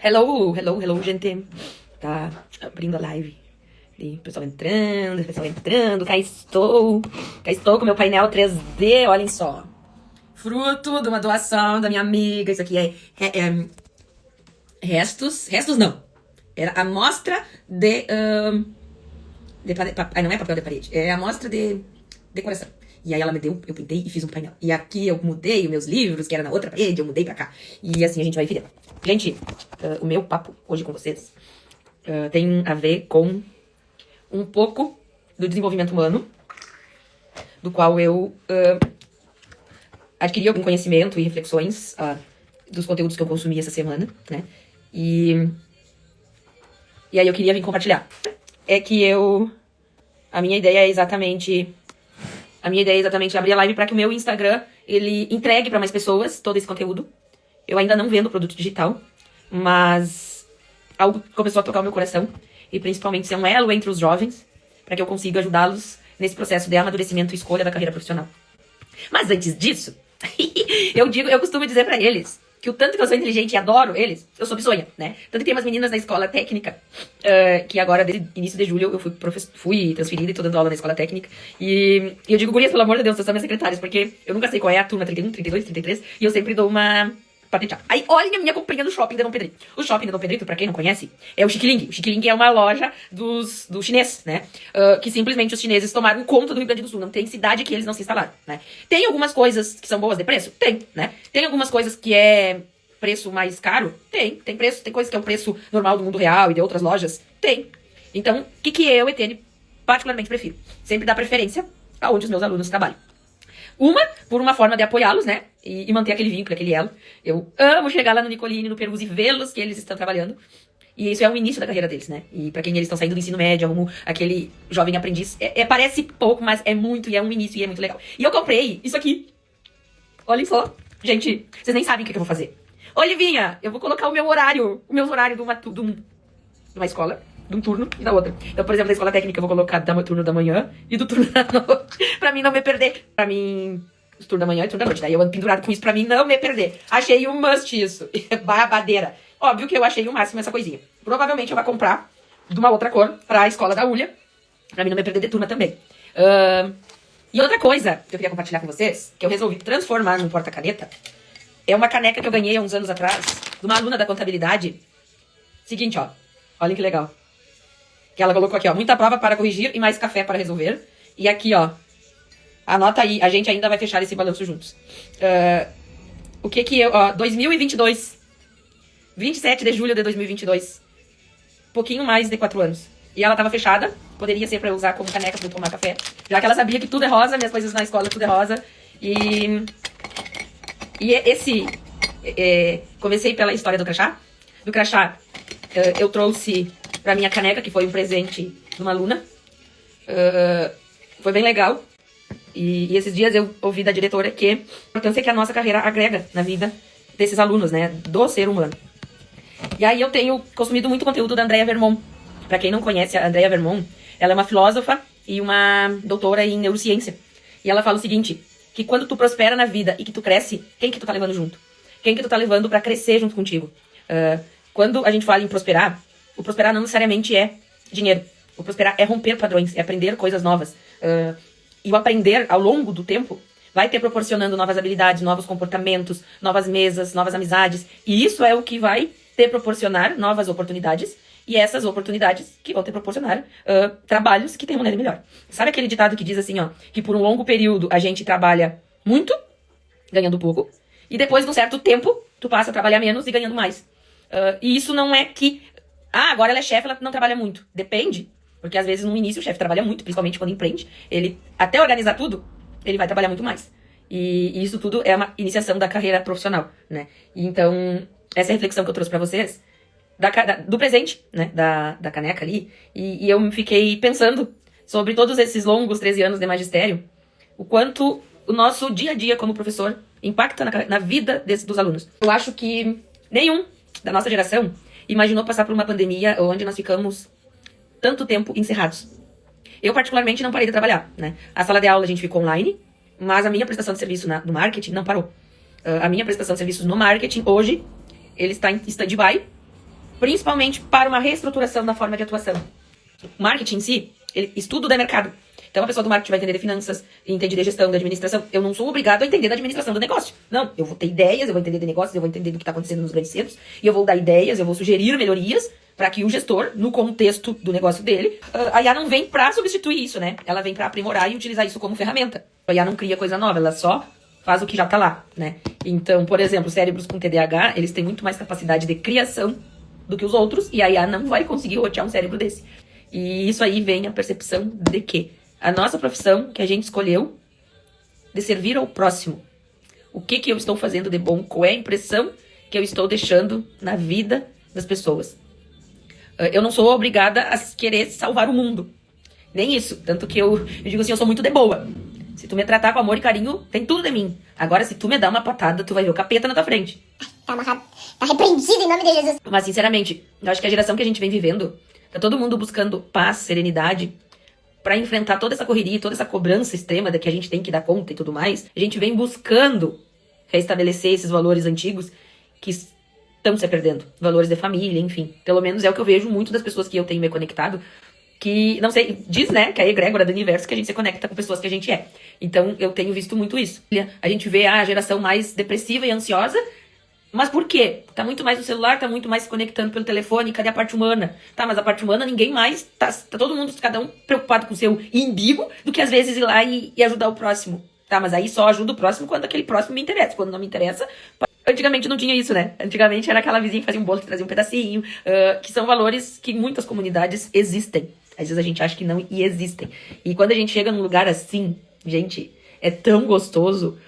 Hello, hello, hello, gente. Tá abrindo a live. E pessoal entrando. Cá estou com meu painel 3D, olhem só. Fruto de uma doação da minha amiga. Isso aqui é restos não. Era amostra de não é papel de parede, é amostra de decoração. E aí ela me deu, eu pintei e fiz um painel. E aqui eu mudei os meus livros, que era na outra parede, eu mudei pra cá. E assim a gente vai virando. Gente, o meu papo hoje com vocês tem a ver com um pouco do desenvolvimento humano, do qual eu adquiri algum conhecimento e reflexões dos conteúdos que eu consumi essa semana, né? E aí eu queria vir compartilhar. É que a minha ideia é exatamente abrir a live para que o meu Instagram, ele entregue para mais pessoas todo esse conteúdo. Eu ainda não vendo produto digital, mas algo começou a tocar o meu coração, e principalmente ser um elo entre os jovens, para que eu consiga ajudá-los nesse processo de amadurecimento e escolha da carreira profissional. Mas antes disso, eu costumo dizer para eles que o tanto que eu sou inteligente e adoro eles, eu sou bisonha, né? Tanto que tem umas meninas na escola técnica, que agora, desde início de julho, eu fui transferida e tô dando aula na escola técnica. E eu digo, gurias, pelo amor de Deus, vocês são minhas secretárias, porque eu nunca sei qual é a turma 31, 32, 33, e eu sempre dou uma patenteada. Aí, olhem a minha comprinha do shopping da Dom Pedrito. O shopping da Dom Pedrito, pra quem não conhece, é o Xiquiling. O Xiquiling é uma loja do chinês, né? Que simplesmente os chineses tomaram conta do Rio Grande do Sul. Não tem cidade que eles não se instalaram, né? Tem algumas coisas que são boas de preço? Tem, né? Tem algumas coisas que é preço mais caro? Tem preço. Tem coisas que é o preço normal do mundo real e de outras lojas? Tem. Então, o que eu, Etene, particularmente prefiro? Sempre dar preferência aonde os meus alunos trabalham. Por uma forma de apoiá-los, né? E manter aquele vínculo, aquele elo. Eu amo chegar lá no Nicolini, no Perus e vê-los que eles estão trabalhando. E isso é o início da carreira deles, né? E pra quem eles estão saindo do ensino médio, como aquele jovem aprendiz, parece pouco, mas é muito, e é um início, e é muito legal. E eu comprei isso aqui. Olhem só. Gente, vocês nem sabem o que eu vou fazer. Olivinha, eu vou colocar o meu horário de uma escola, de um turno e da outra. Então, por exemplo, na escola técnica eu vou colocar do turno da manhã e do turno da noite, pra mim não me perder. Pra mim, o turno da manhã e o turno da noite. Daí eu ando pendurado com isso pra mim não me perder. Achei um must isso. Babadeira. Óbvio que eu achei o máximo essa coisinha. Provavelmente eu vou comprar de uma outra cor pra escola da Ulha, pra mim não me perder de turma também. E outra coisa que eu queria compartilhar com vocês, que eu resolvi transformar num porta-caneta, é uma caneca que eu ganhei há uns anos atrás, de uma aluna da contabilidade. Seguinte, ó. Olhem que legal. Que ela colocou aqui, ó. Muita prova para corrigir e mais café para resolver. E aqui, ó. Anota aí. A gente ainda vai fechar esse balanço juntos. O que eu... Ó, 2022. 27 de julho de 2022. Pouquinho mais de 4 anos. E ela tava fechada. Poderia ser pra eu usar como caneca pra eu tomar café. Já que ela sabia que tudo é rosa. Minhas coisas na escola, tudo é rosa. Comecei pela história do crachá. Do crachá, eu trouxe pra minha caneca, que foi um presente de uma aluna. Foi bem legal. E esses dias eu ouvi da diretora que a importância que a nossa carreira agrega na vida desses alunos, né? Do ser humano. E aí eu tenho consumido muito conteúdo da Andrea Vermont. Pra quem não conhece, a Andrea Vermont, ela é uma filósofa e uma doutora em neurociência. E ela fala o seguinte, que quando tu prospera na vida e que tu cresce, quem que tu tá levando junto? Quem que tu tá levando pra crescer junto contigo? Quando a gente fala em prosperar, o prosperar não necessariamente é dinheiro. O prosperar é romper padrões, é aprender coisas novas. E o aprender ao longo do tempo vai te proporcionando novas habilidades, novos comportamentos, novas mesas, novas amizades. E isso é o que vai te proporcionar novas oportunidades. E essas oportunidades que vão te proporcionar trabalhos que tem maneira melhor. Sabe aquele ditado que diz assim, ó, que por um longo período a gente trabalha muito, ganhando pouco, e depois de um certo tempo, tu passa a trabalhar menos e ganhando mais. E isso não é que, agora ela é chefe, ela não trabalha muito. Depende, porque às vezes no início o chefe trabalha muito, principalmente quando empreende. Ele, até organizar tudo, ele vai trabalhar muito mais. E isso tudo é uma iniciação da carreira profissional, né? Então, essa é a reflexão que eu trouxe pra vocês, do presente, né, da caneca ali, e eu fiquei pensando sobre todos esses longos 13 anos de magistério, o quanto o nosso dia a dia como professor impacta na vida dos alunos. Eu acho que nenhum da nossa geração imaginou passar por uma pandemia onde nós ficamos tanto tempo encerrados. Eu particularmente não parei de trabalhar, né? A sala de aula a gente ficou online, mas a minha prestação de serviço no marketing não parou. A minha prestação de serviços no marketing hoje, ele está em stand-by, principalmente para uma reestruturação da forma de atuação. O marketing em si, ele estudo de mercado. Então a pessoa do marketing vai entender de finanças, entende de gestão, de administração. Eu não sou obrigado a entender da administração do negócio. Não, eu vou ter ideias, eu vou entender de negócios, eu vou entender do que está acontecendo nos grandes centros, e eu vou dar ideias, eu vou sugerir melhorias para que o gestor, no contexto do negócio dele, a IA não vem para substituir isso, né? Ela vem para aprimorar e utilizar isso como ferramenta. A IA não cria coisa nova, ela só faz o que já tá lá, né? Então, por exemplo, cérebros com TDAH, eles têm muito mais capacidade de criação do que os outros, e a IA não vai conseguir rotear um cérebro desse. E isso aí vem a percepção de que a nossa profissão, que a gente escolheu, de servir ao próximo. O que eu estou fazendo de bom? Qual é a impressão que eu estou deixando na vida das pessoas? Eu não sou obrigada a querer salvar o mundo. Nem isso. Tanto que eu digo assim, eu sou muito de boa. Se tu me tratar com amor e carinho, tem tudo de mim. Agora, se tu me dá uma patada, tu vai ver o capeta na tua frente. Tá amarrado. Tá repreendido em nome de Jesus. Mas, sinceramente, eu acho que a geração que a gente vem vivendo, tá todo mundo buscando paz, serenidade, pra enfrentar toda essa correria, toda essa cobrança extrema de que a gente tem que dar conta e tudo mais. A gente vem buscando restabelecer esses valores antigos que estão se perdendo. Valores de família, enfim. Pelo menos é o que eu vejo muito das pessoas que eu tenho me conectado. Que, não sei, diz, né, que é a egrégora do universo, que a gente se conecta com pessoas que a gente é. Então, eu tenho visto muito isso. A gente vê a geração mais depressiva e ansiosa, mas por quê? Tá muito mais no celular, tá muito mais se conectando pelo telefone, cadê a parte humana? Tá, mas a parte humana ninguém mais, tá todo mundo, cada um preocupado com o seu umbigo, do que às vezes ir lá e ajudar o próximo. Tá, mas aí só ajuda o próximo quando aquele próximo me interessa. Quando não me interessa... Antigamente não tinha isso, né? Antigamente era aquela vizinha que fazia um bolo, que trazia um pedacinho, que são valores que em muitas comunidades existem. Às vezes a gente acha que não e existem. E quando a gente chega num lugar assim, gente, é tão gostoso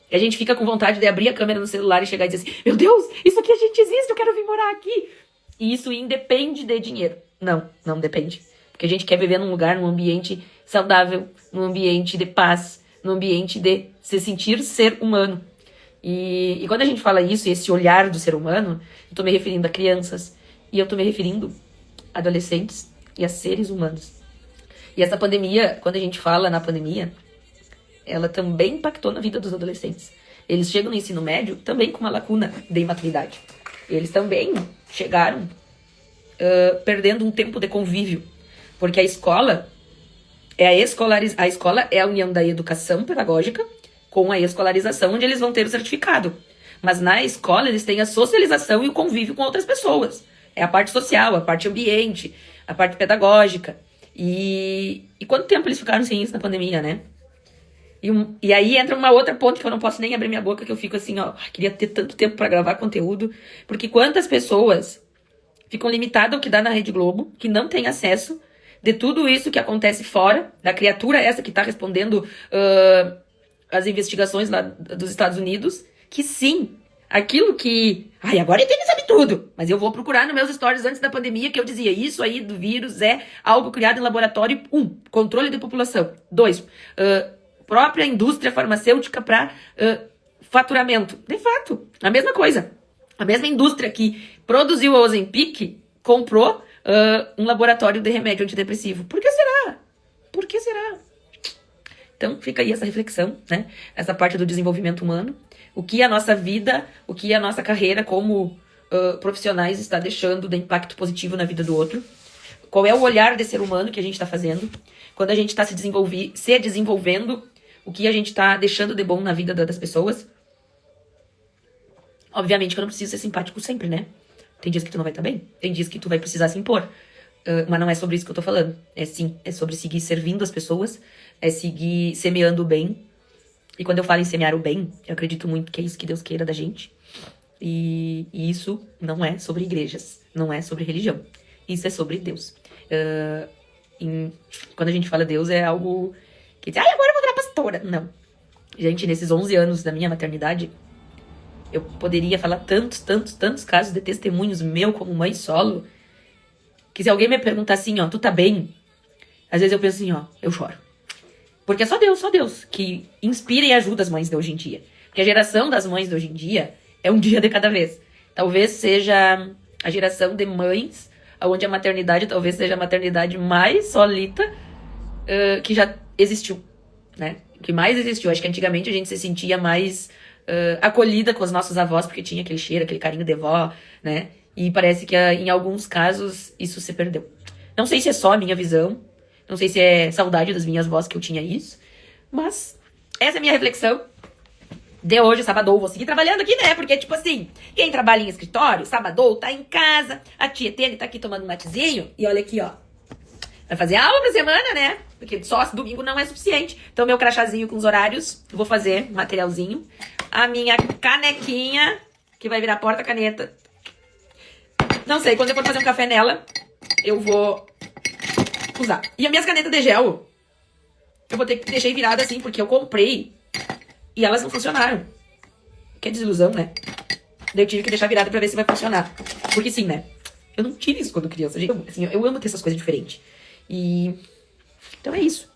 que a gente fica com vontade de abrir a câmera no celular e chegar e dizer assim, meu Deus, isso aqui a gente existe, eu quero vir morar aqui. E isso independe de dinheiro. Não depende. Porque a gente quer viver num lugar, num ambiente saudável, num ambiente de paz, num ambiente de se sentir ser humano. E quando a gente fala isso, esse olhar do ser humano, eu tô me referindo a crianças, e eu tô me referindo a adolescentes e a seres humanos. E essa pandemia, quando a gente fala na pandemia, ela também impactou na vida dos adolescentes. Eles chegam no ensino médio também com uma lacuna de imaturidade. Eles também chegaram perdendo um tempo de convívio, porque a escola a escola é a união da educação pedagógica com a escolarização, onde eles vão ter o certificado. Mas na escola eles têm a socialização e o convívio com outras pessoas. É a parte social, a parte ambiente, a parte pedagógica. E quanto tempo eles ficaram sem isso na pandemia, né? E aí entra uma outra ponto que eu não posso nem abrir minha boca, que eu fico assim, ó, queria ter tanto tempo pra gravar conteúdo. Porque quantas pessoas ficam limitadas ao que dá na Rede Globo, que não têm acesso de tudo isso que acontece fora, da criatura essa que tá respondendo... as investigações lá dos Estados Unidos, que sim, aquilo que... agora ele sabe tudo, mas eu vou procurar nos meus stories antes da pandemia que eu dizia, isso aí do vírus é algo criado em laboratório. 1, controle de população. 2, própria indústria farmacêutica para faturamento. De fato, a mesma coisa. A mesma indústria que produziu a Ozempic comprou um laboratório de remédio antidepressivo. Por que será? Por que será? Então, fica aí essa reflexão, né? Essa parte do desenvolvimento humano. O que a nossa vida, o que a nossa carreira como profissionais está deixando de impacto positivo na vida do outro. Qual é o olhar de ser humano que a gente está fazendo. Quando a gente está se desenvolvendo, o que a gente está deixando de bom na vida das pessoas. Obviamente que eu não preciso ser simpático sempre, né? Tem dias que tu não vai estar bem. Tem dias que tu vai precisar se impor. Mas não é sobre isso que eu tô falando. É sobre seguir servindo as pessoas, é seguir semeando o bem. E quando eu falo em semear o bem, eu acredito muito que é isso que Deus queira da gente. E isso não é sobre igrejas, não é sobre religião. Isso é sobre Deus. Quando a gente fala Deus, é algo que diz, agora eu vou virar pastora. Não. Gente, nesses 11 anos da minha maternidade, eu poderia falar tantos casos de testemunhos meu como mãe solo, que se alguém me perguntar assim, ó, tu tá bem? Às vezes eu penso assim, ó, eu choro. Porque é só Deus que inspira e ajuda as mães de hoje em dia. Porque a geração das mães de hoje em dia é um dia de cada vez. Talvez seja a geração de mães, onde a maternidade talvez seja a maternidade mais solita que já existiu, né? Que mais existiu. Acho que antigamente a gente se sentia mais acolhida com os nossos avós, porque tinha aquele cheiro, aquele carinho de vó, né? E parece que em alguns casos isso se perdeu. Não sei se é só a minha visão, não sei se é saudade das minhas vós que eu tinha isso, mas essa é a minha reflexão de hoje, sábado. Vou seguir trabalhando aqui, né? Porque, tipo assim, quem trabalha em escritório, sábado, tá em casa, a tia Tene tá aqui tomando um matezinho, e olha aqui, ó. Vai fazer aula pra semana, né? Porque só domingo não é suficiente. Então, meu crachazinho com os horários, vou fazer materialzinho. A minha canequinha, que vai virar porta-caneta. Não sei, quando eu for fazer um café nela, eu vou usar. E as minhas canetas de gel, eu vou ter que deixar virada assim, porque eu comprei e elas não funcionaram. Que desilusão, né? Daí eu tive que deixar virada pra ver se vai funcionar. Porque sim, né? Eu não tive isso quando criança. Gente, assim, eu amo ter essas coisas diferentes. E então é isso.